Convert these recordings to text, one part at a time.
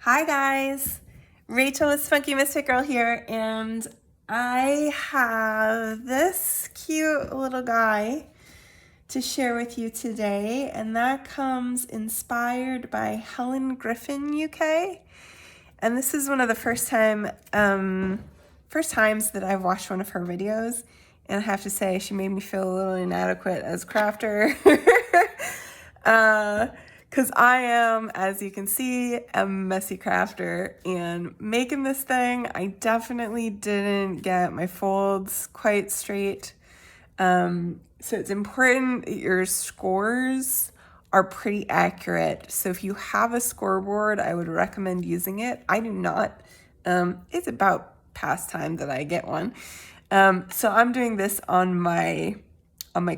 Hi guys, Rachel with Spunky Misfit Girl here, and I have this cute little guy to share with you today, and that comes inspired by Helen Griffin UK. And this is one of the first times that I've watched one of her videos, and I have to say she made me feel a little inadequate as a crafter. Because I am, as you can see, a messy crafter, and making this thing, I definitely didn't get my folds quite straight. So it's important that your scores are pretty accurate. So if you have a scoreboard, I would recommend using it. I do not. It's about past time that I get one. So I'm doing this on my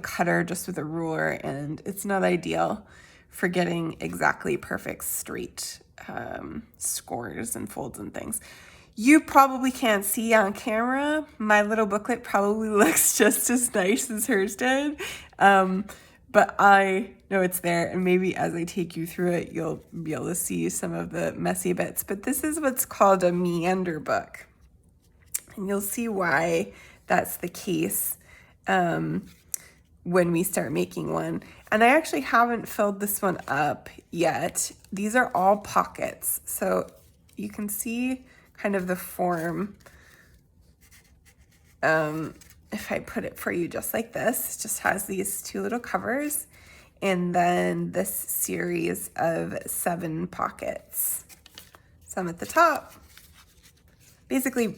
cutter just with a ruler, and it's not ideal for getting exactly perfect straight scores and folds and things. You probably can't see on camera. My little booklet probably looks just as nice as hers did. But I know it's there, and maybe as I take you through it, you'll be able to see some of the messy bits. But this is what's called a Meander book. And you'll see why that's the case when we start making one. And I actually haven't filled this one up yet. These are all pockets. So you can see kind of the form. If I put it for you just like this, it just has these two little covers and then this series of 7 pockets. Some at the top, basically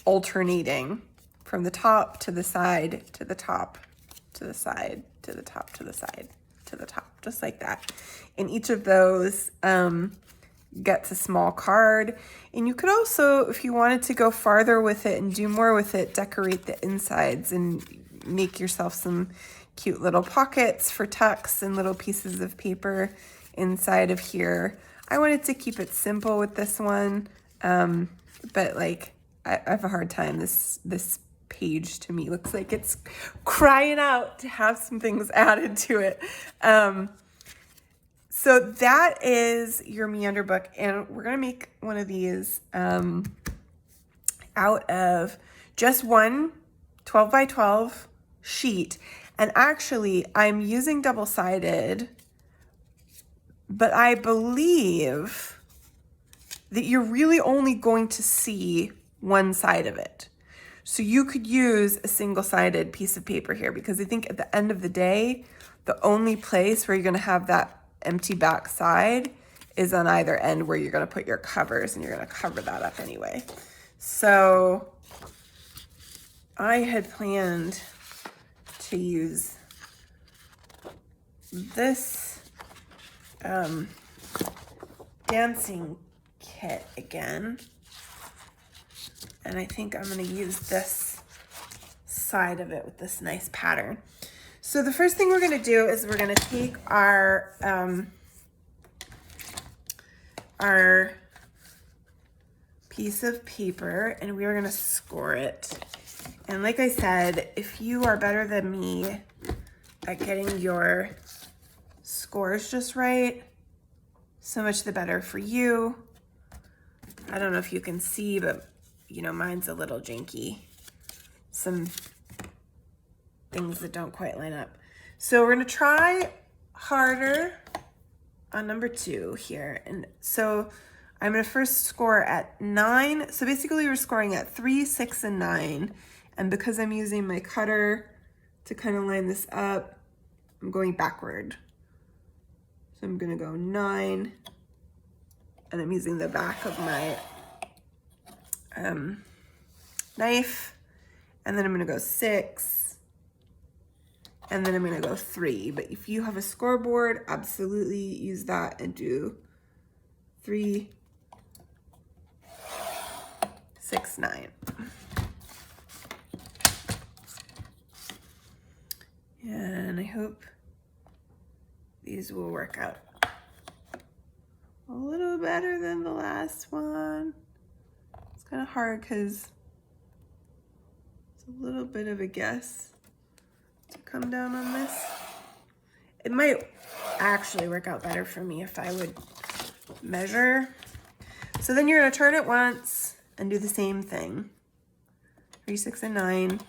alternating from the top to the side to the top to the side to the top to the side to the top, just like that. And each of those gets a small card. And you could also, if you wanted to go farther with it and do more with it, decorate the insides and make yourself some cute little pockets for tucks and little pieces of paper inside of here. I wanted to keep it simple with this one, but like I have a hard time. This page to me looks like it's crying out to have some things added to it. So that is your Meander book, and we're gonna make one of these out of just one 12 by 12 sheet. And actually I'm using double-sided, but I believe that you're really only going to see one side of it. So you could use a single-sided piece of paper here, because I think at the end of the day, the only place where you're gonna have that empty back side is on either end where you're gonna put your covers, and you're gonna cover that up anyway. So I had planned to use this dancing kit again. And I think I'm gonna use this side of it with this nice pattern. So the first thing we're gonna do is we're gonna take our piece of paper, and we are gonna score it. And like I said, if you are better than me at getting your scores just right, so much the better for you. I don't know if you can see, but you know, mine's a little janky. Some things that don't quite line up. So we're gonna try harder on number 2 here. And so I'm gonna first score at 9. So basically we're scoring at 3, 6, and 9. And because I'm using my cutter to kind of line this up, I'm going backward. So I'm gonna go 9, and I'm using the back of my knife, and then I'm gonna go 6, and then I'm gonna go 3. But if you have a scoreboard, absolutely use that and do 3, 6, 9. And I hope these will work out a little better than the last one. It's kind of hard because it's a little bit of a guess to come down on this. It might actually work out better for me if I would measure. So then you're gonna turn it once and do the same thing. 3, 6, and 9.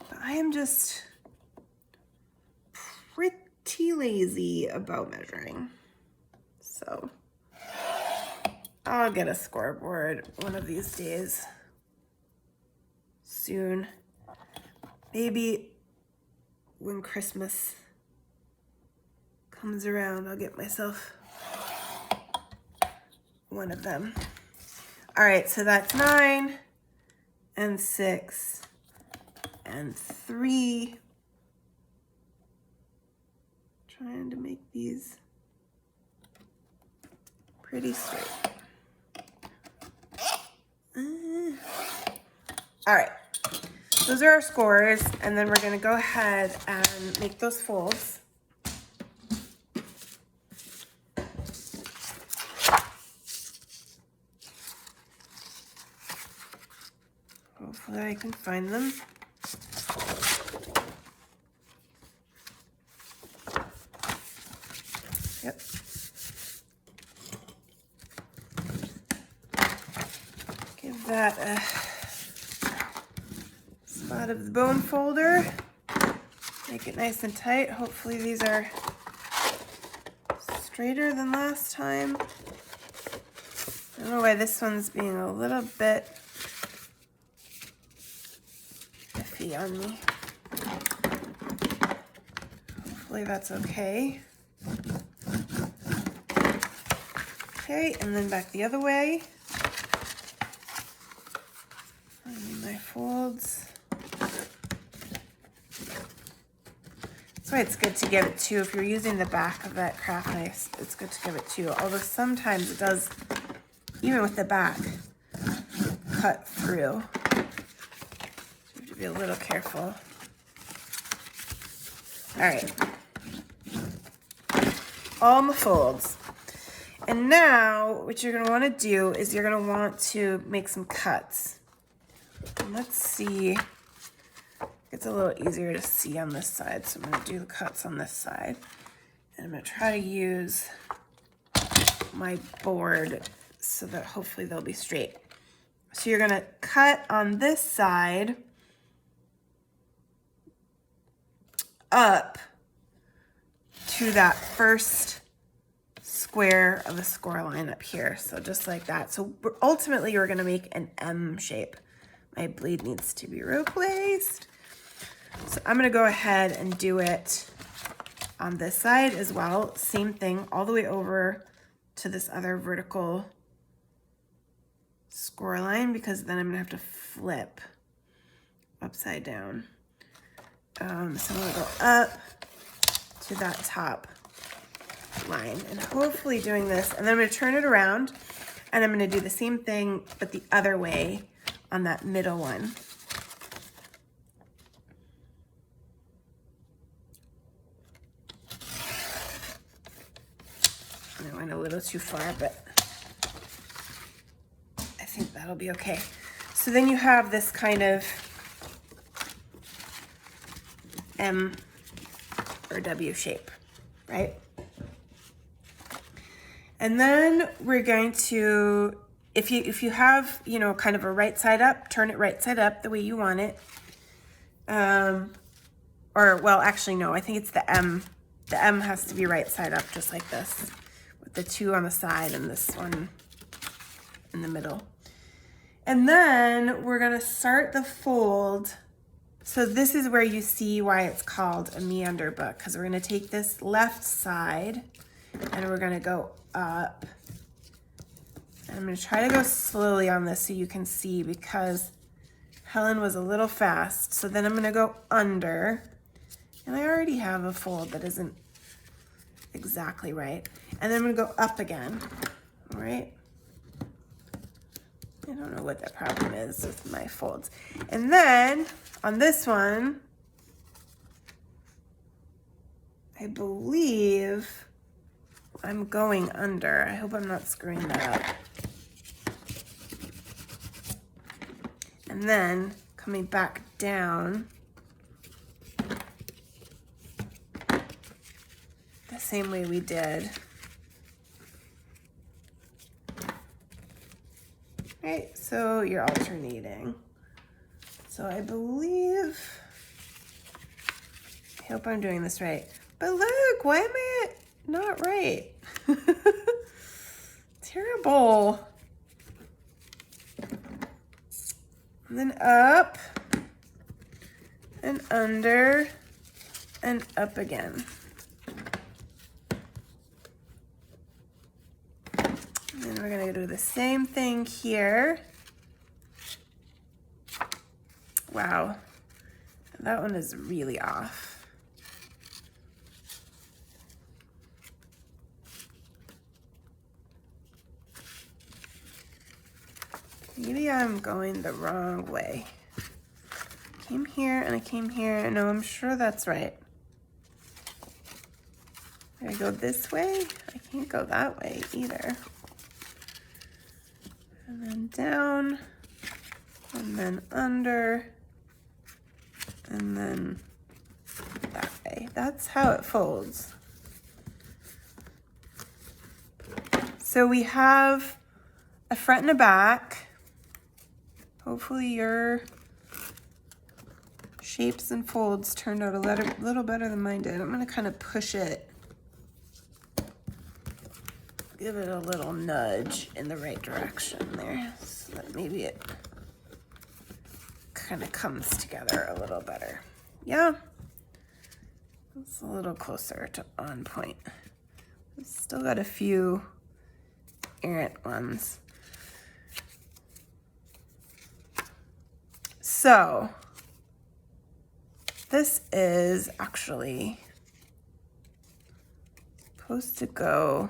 But I am just pretty lazy about measuring. So I'll get a scoreboard one of these days. Soon. Maybe when Christmas comes around, I'll get myself one of them. All right, so that's 9 and 6 and 3. Trying to make these pretty straight. All right, those are our scores, and then we're gonna go ahead and make those folds. Hopefully I can find them. Yep. Give that a spot of the bone folder. Make it nice and tight. Hopefully these are straighter than last time. I don't know why this one's being a little bit iffy on me. Hopefully that's okay. Okay, and then back the other way. Find my folds. That's why it's good to give it two. If you're using the back of that craft knife, it's good to give it two. Although sometimes it does, even with the back, cut through. So you have to be a little careful. All right. All my folds. And now what you're going to want to do is you're going to want to make some cuts. And let's see. It's a little easier to see on this side, so I'm going to do the cuts on this side. And I'm going to try to use my board so that hopefully they'll be straight. So you're going to cut on this side up to that first square of the score line up here. So just like that. So ultimately you're going to make an M shape. My blade needs to be replaced. So I'm going to go ahead and do it on this side as well. Same thing all the way over to this other vertical score line, because then I'm going to have to flip upside down. So I'm going to go up to that top line, and hopefully doing this, and then I'm going to turn it around and I'm going to do the same thing but the other way on that middle one. I went a little too far, but I think that'll be okay. So then you have this kind of M or W shape, right? And then we're going to, if you have, you know, kind of a right side up, turn it right side up the way you want it. Or, well, actually, no, I think it's the M. The M has to be right side up, just like this, with the 2 on the side and this one in the middle. And then we're gonna start the fold. So this is where you see why it's called a meander book, because we're gonna take this left side and we're gonna go up. And I'm gonna try to go slowly on this so you can see, because Helen was a little fast. So then I'm gonna go under, and I already have a fold that isn't exactly right. And then I'm gonna go up again, all right? I don't know what the problem is with my folds. And then on this one, I believe I'm going under. I hope I'm not screwing that up. And then coming back down the same way we did. Right, so you're alternating. So I believe, I hope I'm doing this right. But look, why am I not right? Terrible. And then up and under and up again. And then we're gonna do the same thing here. Wow, that one is really off. Maybe I'm going the wrong way. Came here and I came here. No, I'm sure that's right. Did I go this way? I can't go that way either. And then down, and then under, and then that way. That's how it folds. So we have a front and a back. Hopefully your shapes and folds turned out a little better than mine did. I'm gonna kind of push it, give it a little nudge in the right direction there, so that maybe it kind of comes together a little better. Yeah, it's a little closer to on point. We've still got a few errant ones. So this is actually supposed to go,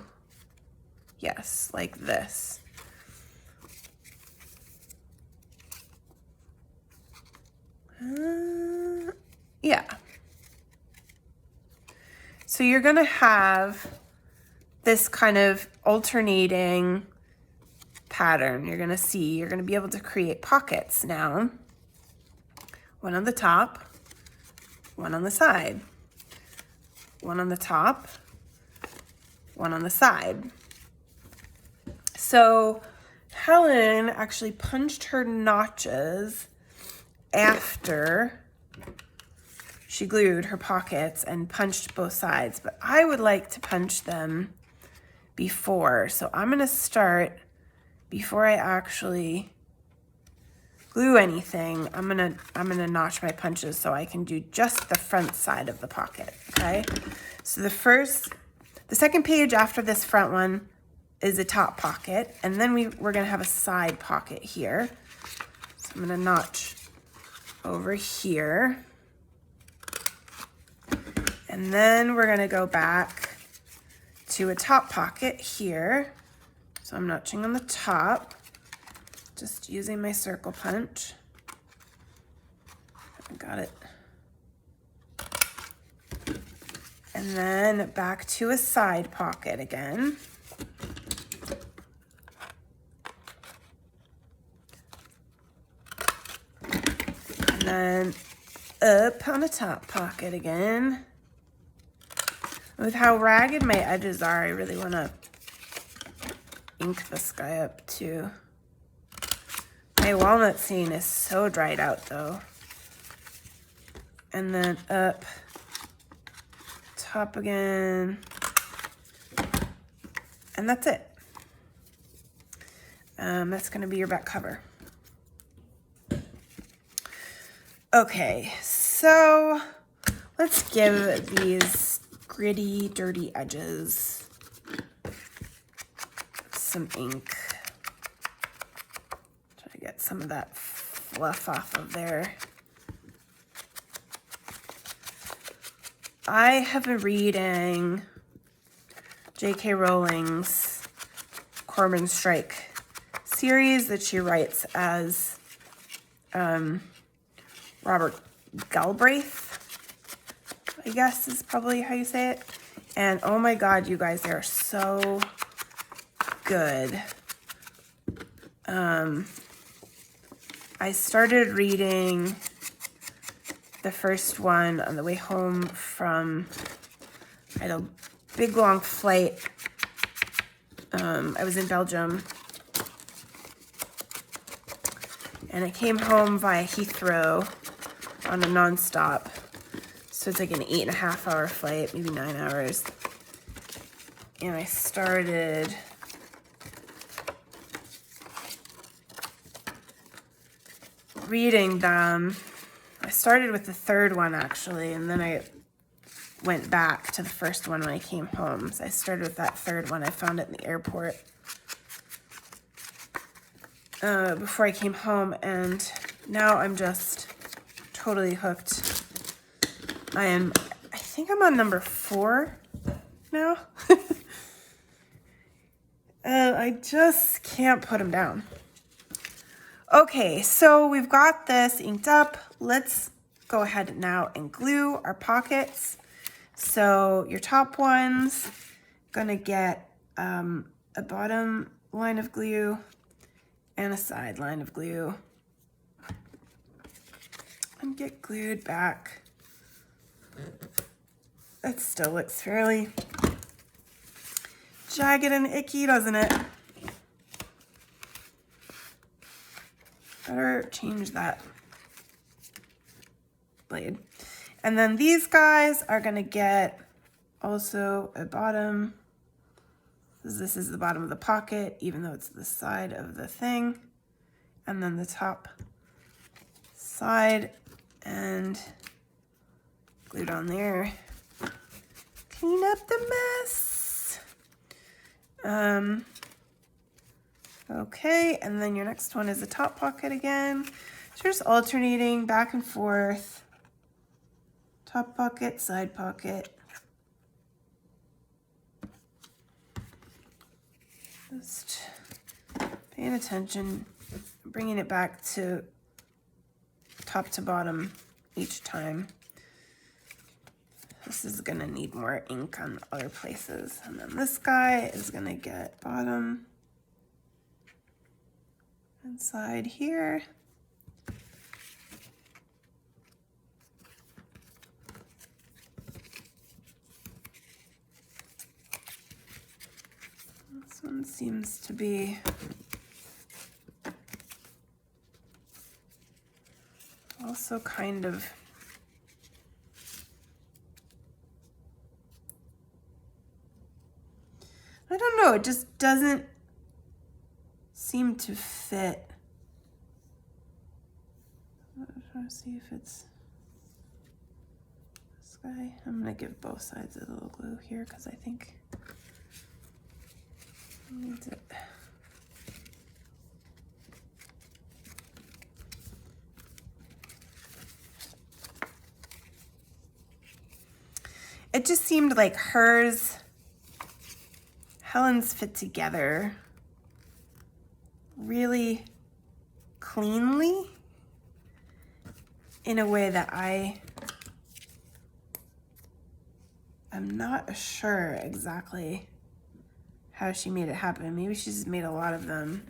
yes, like this. Yeah. So you're gonna have this kind of alternating pattern. You're gonna see, you're gonna be able to create pockets now. One on the top, one on the side, one on the top, one on the side. So Helen actually punched her notches after she glued her pockets and punched both sides, but I would like to punch them before. So I'm gonna start, before I actually glue anything, I'm gonna notch my punches so I can do just the front side of the pocket, okay? So the second page after this front one is a top pocket, and then we're gonna have a side pocket here. So I'm gonna notch over here. And then we're gonna go back to a top pocket here. So I'm notching on the top, just using my circle punch. I got it. And then back to a side pocket again. And then up on a top pocket again. With how ragged my edges are, I really want to ink this guy up too. My walnut scene is so dried out though. And then up, top again. And that's it. That's gonna be your back cover. Okay, so let's give these gritty, dirty edges some ink. Try to get some of that fluff off of there. I have been reading J.K. Rowling's Cormoran Strike series that she writes as Robert Galbraith, I guess is probably how you say it. And oh my God, you guys, they're so good. I started reading the first one on the way home from big long flight. I was in Belgium, and I came home via Heathrow on a nonstop. So it's like an 8.5-hour flight, maybe 9 hours. And I started reading them. I started with the third one actually, and then I went back to the first one when I came home. So I started with that third one. I found it in the airport before I came home, and now I'm just totally hooked. I think I'm on number 4 now. I just can't put them down. Okay, so we've got this inked up. Let's go ahead now and glue our pockets. So your top one's gonna get a bottom line of glue and a side line of glue and get glued back. It still looks fairly jagged and icky, doesn't it? Better change that blade. And then these guys are gonna get also a bottom. This is the bottom of the pocket, even though it's the side of the thing. And then the top side and glued on there. Clean up the mess. Okay, and then your next one is the top pocket again. So just alternating back and forth. Top pocket, side pocket. Just paying attention, bringing it back to top to bottom each time. This is gonna need more ink on other places. And then this guy is gonna get bottom and side here. This one seems to be also kind of I don't know, it just doesn't seem to fit. I'm trying to see if it's this guy. I'm gonna give both sides a little glue here because I think it needs it. It just seemed like Helen's fit together really cleanly in a way that I am not sure exactly how she made it happen. Maybe she's made a lot of them.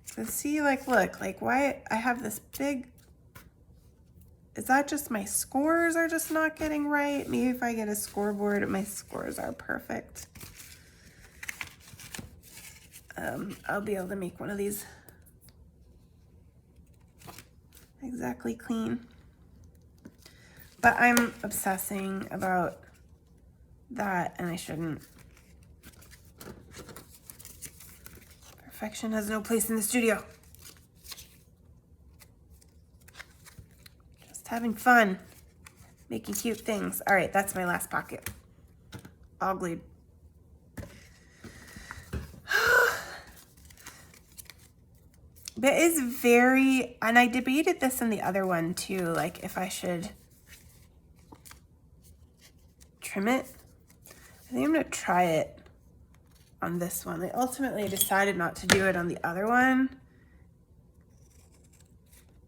So see, like, look, like why I have this big, is that just my scores are just not getting right? Maybe if I get a scoreboard, my scores are perfect. I'll be able to make one of these exactly clean. But I'm obsessing about that, and I shouldn't. Perfection has no place in the studio. Just having fun, making cute things. All right, that's my last pocket. All glued. But it's very, and I debated this in the other one too, like if I should trim it. I think I'm gonna try it on this one. I ultimately decided not to do it on the other one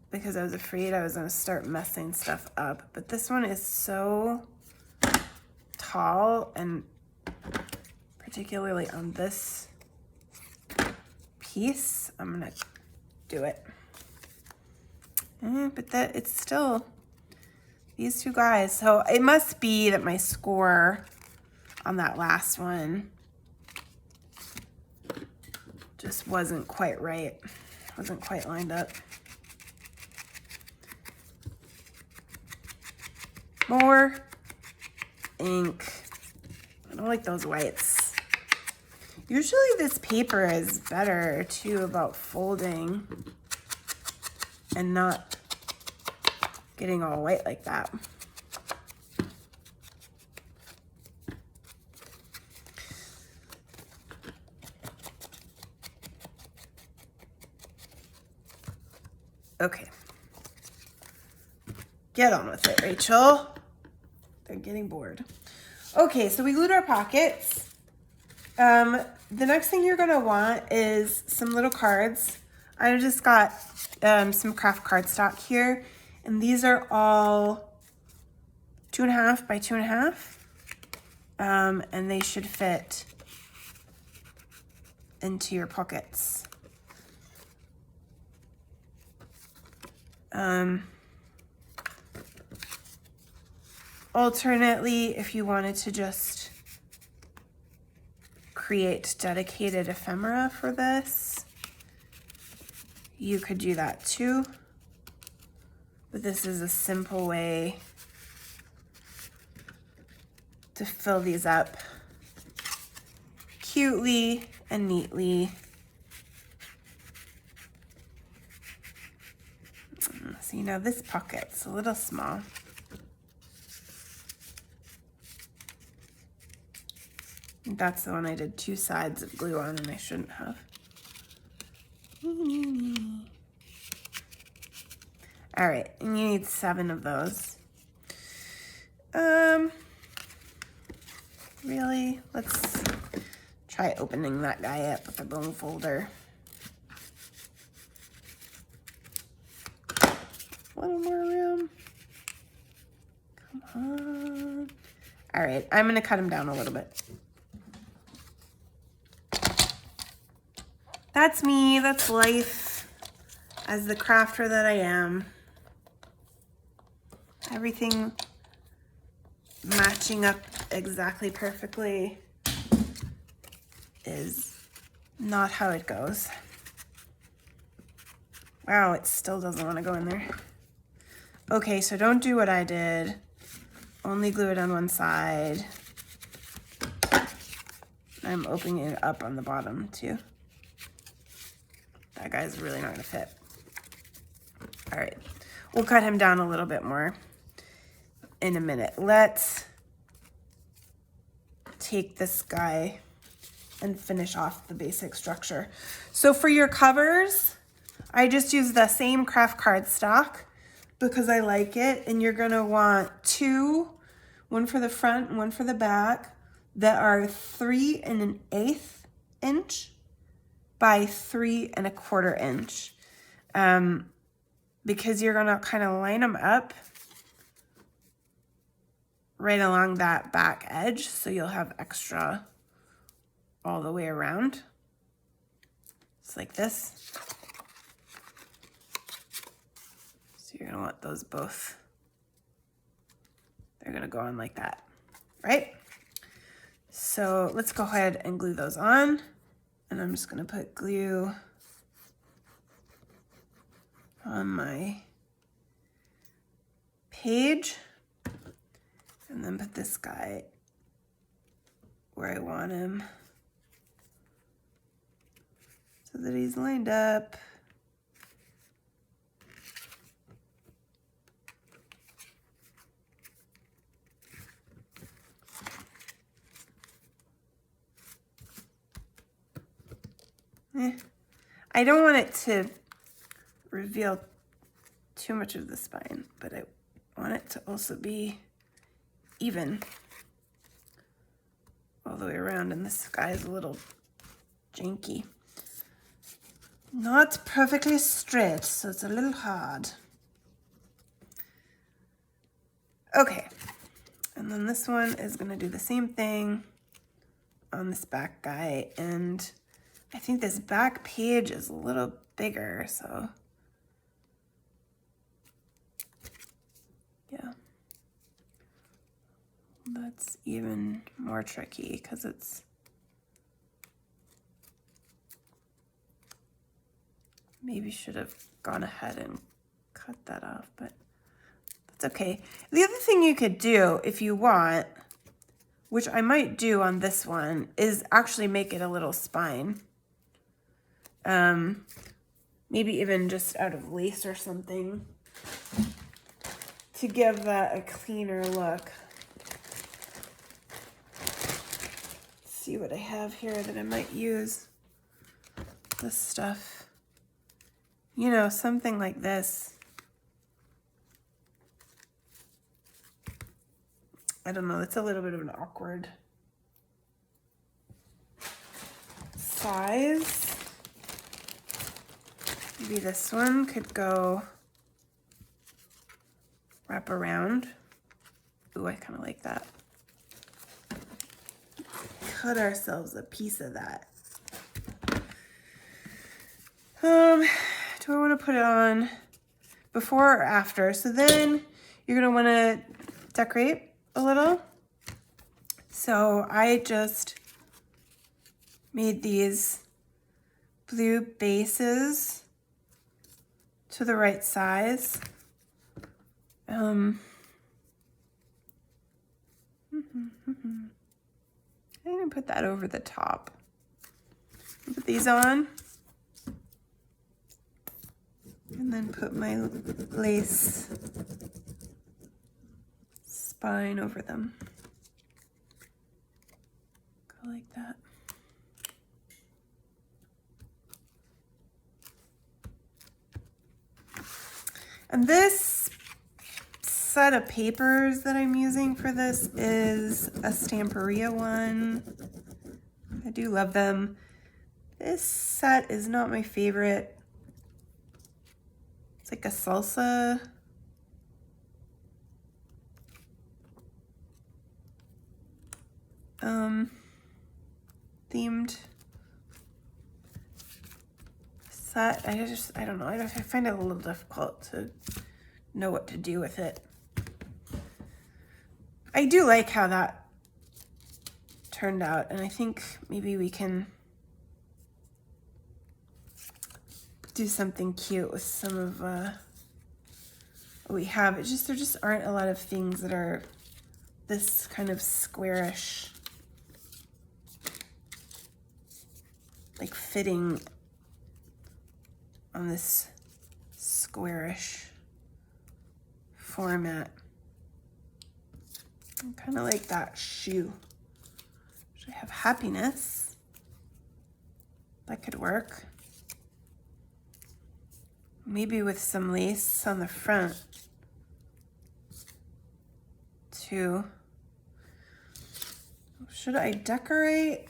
because I was afraid I was gonna start messing stuff up. But this one is so tall, and particularly on this piece, I'm gonna do it. But that it's still, these two guys. So it must be that my score on that last one just wasn't quite right. Wasn't quite lined up. More ink. I don't like those whites. Usually this paper is better too about folding and not getting all white like that. Okay. Get on with it, Rachel. They're getting bored. Okay, so we glued our pockets. The next thing you're gonna want is some little cards. I just got some craft cardstock here, and these are all 2.5 by 2.5, and they should fit into your pockets. Alternately, if you wanted to just create dedicated ephemera for this, you could do that too. But this is a simple way to fill these up cutely and neatly. So you know this pocket's a little small. That's the one I did 2 sides of glue on and I shouldn't have. All right, and you need 7 of those. Really? Let's try opening that guy up with a bone folder. Little more room. Come on. All right, I'm gonna cut him down a little bit. That's me, that's life as the crafter that I am. Everything matching up exactly perfectly is not how it goes. Wow, it still doesn't want to go in there. Okay, so don't do what I did. Only glue it on one side. I'm opening it up on the bottom too. That guy's really not gonna fit. All right, we'll cut him down a little bit more in a minute. Let's take this guy and finish off the basic structure. So for your covers, I just use the same craft cardstock because I like it, and you're gonna want 2, one for the front and one for the back, that are 3 1/8 inch by 3 1/4 inch. Because you're gonna kind of line them up right along that back edge, so you'll have extra all the way around. It's like this. So you're gonna want those both. They're gonna go on like that, right? So let's go ahead and glue those on. And I'm just gonna put glue on my page and then put this guy where I want him so that he's lined up. I don't want it to reveal too much of the spine, but I want it to also be even all the way around, and this guy is a little janky. Not perfectly straight, so it's a little hard. Okay, and then this one is gonna do the same thing on this back guy, and I think this back page is a little bigger, so yeah. That's even more tricky because it's maybe should have gone ahead and cut that off, but that's okay. The other thing you could do if you want, which I might do on this one, is actually make it a little spine. Maybe even just out of lace or something to give that a cleaner look. Let's see what I have here that I might use. This stuff. You know, something like this. I don't know, it's a little bit of an awkward size. Maybe this one could go wrap around. Ooh, I kind of like that. Cut ourselves a piece of that. Do I want to put it on before or after? So then you're going to want to decorate a little. So I just made these blue bases to the right size. I'm going to put that over the top. Put these on. And then put my lace spine over them. Go like that. And this set of papers that I'm using for this is a Stamperia one. I do love them. This set is not my favorite. It's like a salsa. Themed set. I don't know. I find it a little difficult to know what to do with it. I do like how that turned out, and I think maybe we can do something cute with some of what we have. It's just, there just aren't a lot of things that are this kind of squarish, like fitting on this squarish format. I kind of like that shoe. Should I have happiness? That could work. Maybe with some lace on the front too. Should I decorate?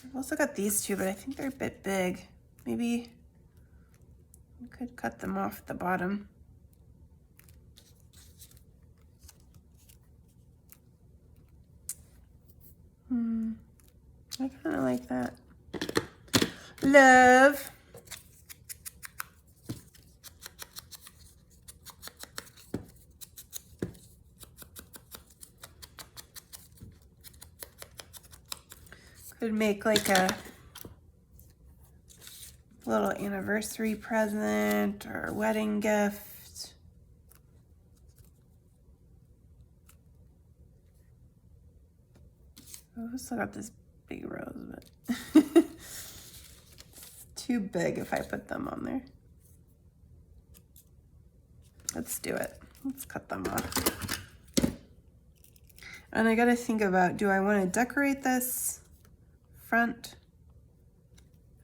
I've also got these two, but I think they're a bit big. Maybe we could cut them off at the bottom. I kind of like that. Love. Could make like a little anniversary present or a wedding gift. I've still got this big rose, but it's too big if I put them on there. Let's do it. Let's cut them off. And I gotta think about, do I want to decorate this front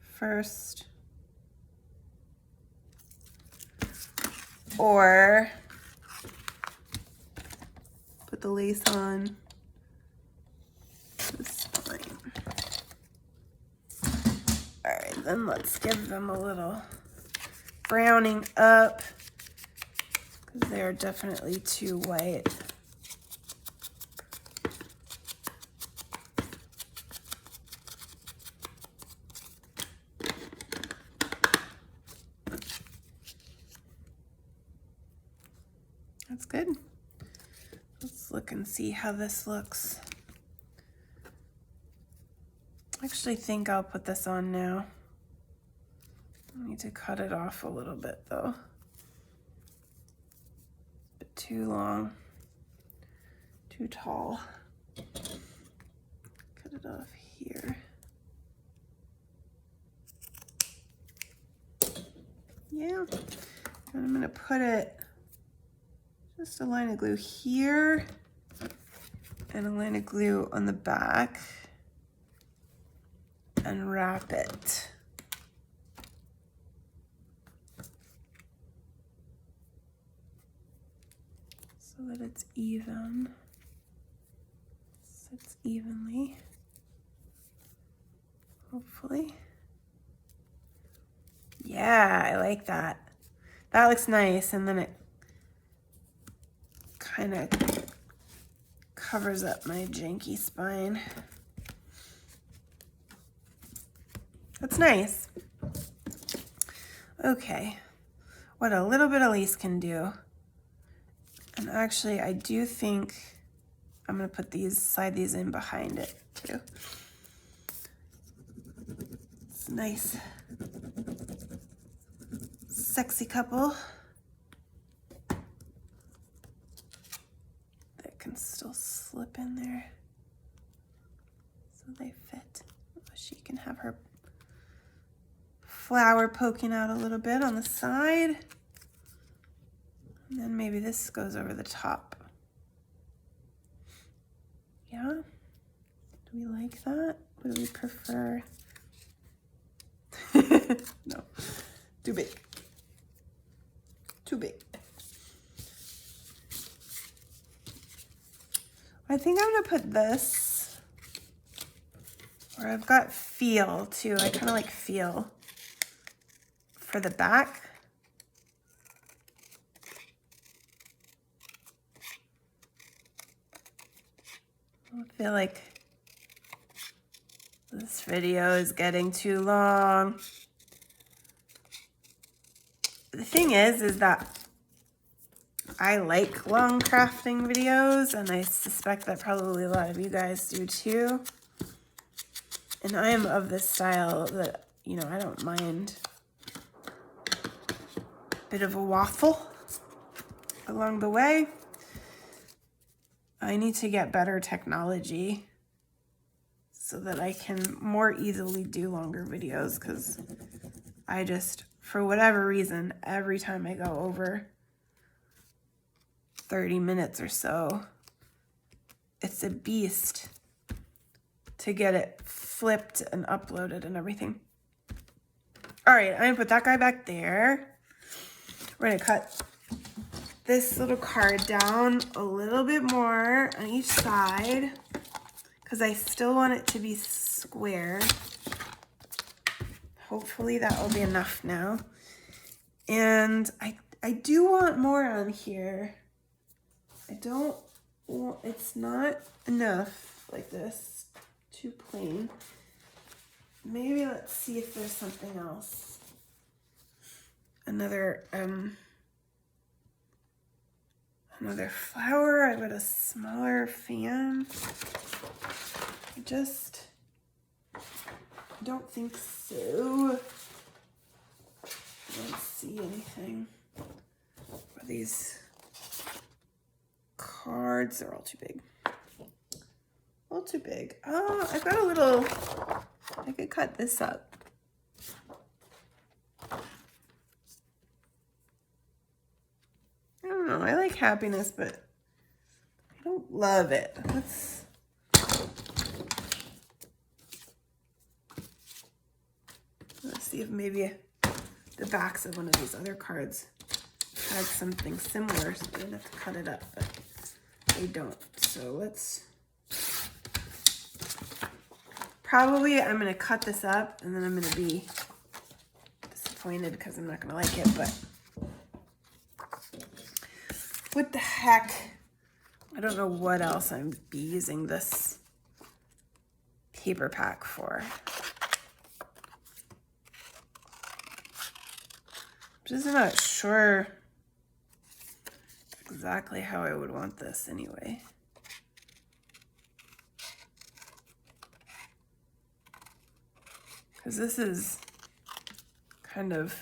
first, or put the lace on the spine? All right, then let's give them a little browning up because they're definitely too white. That's good. Let's look and see how this looks. I actually think I'll put this on now. I need to cut it off a little bit though. A bit too long, too tall. Cut it off here. Yeah, and I'm gonna put it, just a line of glue here and a line of glue on the back and wrap it. So that it's even, sits evenly, hopefully. Yeah, I like that. That looks nice, and then it kind of covers up my janky spine. That's nice. Okay, what a little bit of lace can do. And actually, I do think I'm gonna put these, slide these in behind it too. It's nice. Sexy couple that can still slip in there so they fit. She can have her flower poking out a little bit on the side, and then maybe this goes over the top. Yeah, do we like that? What do we prefer? No, too big. Too big. I think I'm gonna put this, or I've got feel too. I kind of like feel for the back. I feel like this video is getting too long. The thing is that I like long crafting videos, and I suspect that probably a lot of you guys do too. And I am of this style that, you know, I don't mind a bit of a waffle along the way. I need to get better technology so that I can more easily do longer videos, because I just, for whatever reason, every time I go over 30 minutes or so, it's a beast to get it flipped and uploaded and everything. All right, I'm gonna put that guy back there. We're gonna cut this little card down a little bit more on each side, because I still want it to be square. Hopefully that will be enough now. And I do want more on here. I don't want, it's not enough like this, too plain. Maybe let's see if there's something else. Another flower. I've got a smaller fan. I just don't think so. I don't see anything. Are these cards? They're all too big. All too big. Oh, I've got a little, I could cut this up. I don't know, I like happiness, but I don't love it. Let's see if maybe the backs of one of these other cards had something similar, so I didn't have to cut it up, but they don't. So let's, probably I'm gonna cut this up and then I'm gonna be disappointed because I'm not gonna like it, but what the heck? I don't know what else I'm be using this paper pack for. I'm just not sure exactly how I would want this anyway. Because this is kind of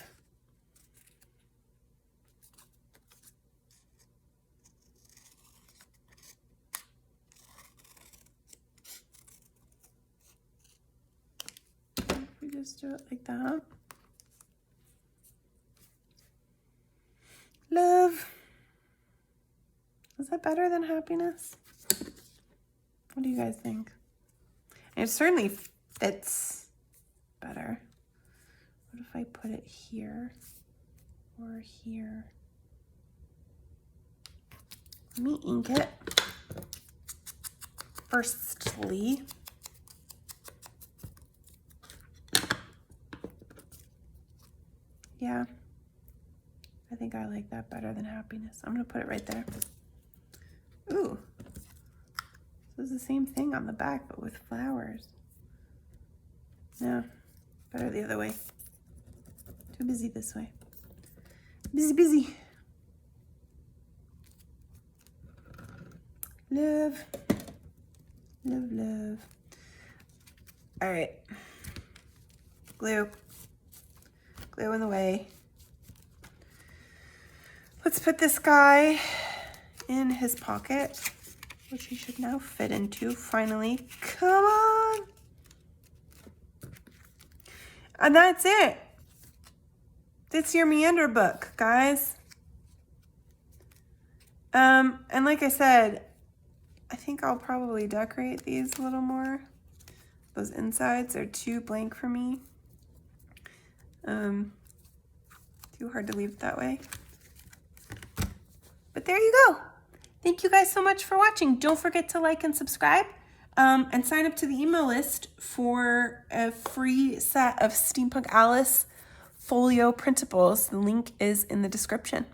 we just do it like that. Love. Is that better than happiness? What do you guys think? It certainly fits better. What if I put it here or here? Let me ink it firstly. Yeah, I think I like that better than happiness. I'm gonna put it right there. Ooh, this is the same thing on the back, but with flowers. No, better the other way. Too busy this way. Busy, busy. Love, love, love. All right, glue. Glue in the way. Let's put this guy in his pocket, which he should now fit into, finally. Come on. And that's it. It's your Meander book, guys. And like I said, I think I'll probably decorate these a little more. Those insides are too blank for me. Too hard to leave it that way. But there you go. Thank you guys so much for watching. Don't forget to like and subscribe, and sign up to the email list for a free set of Steampunk Alice folio printables. The link is in the description.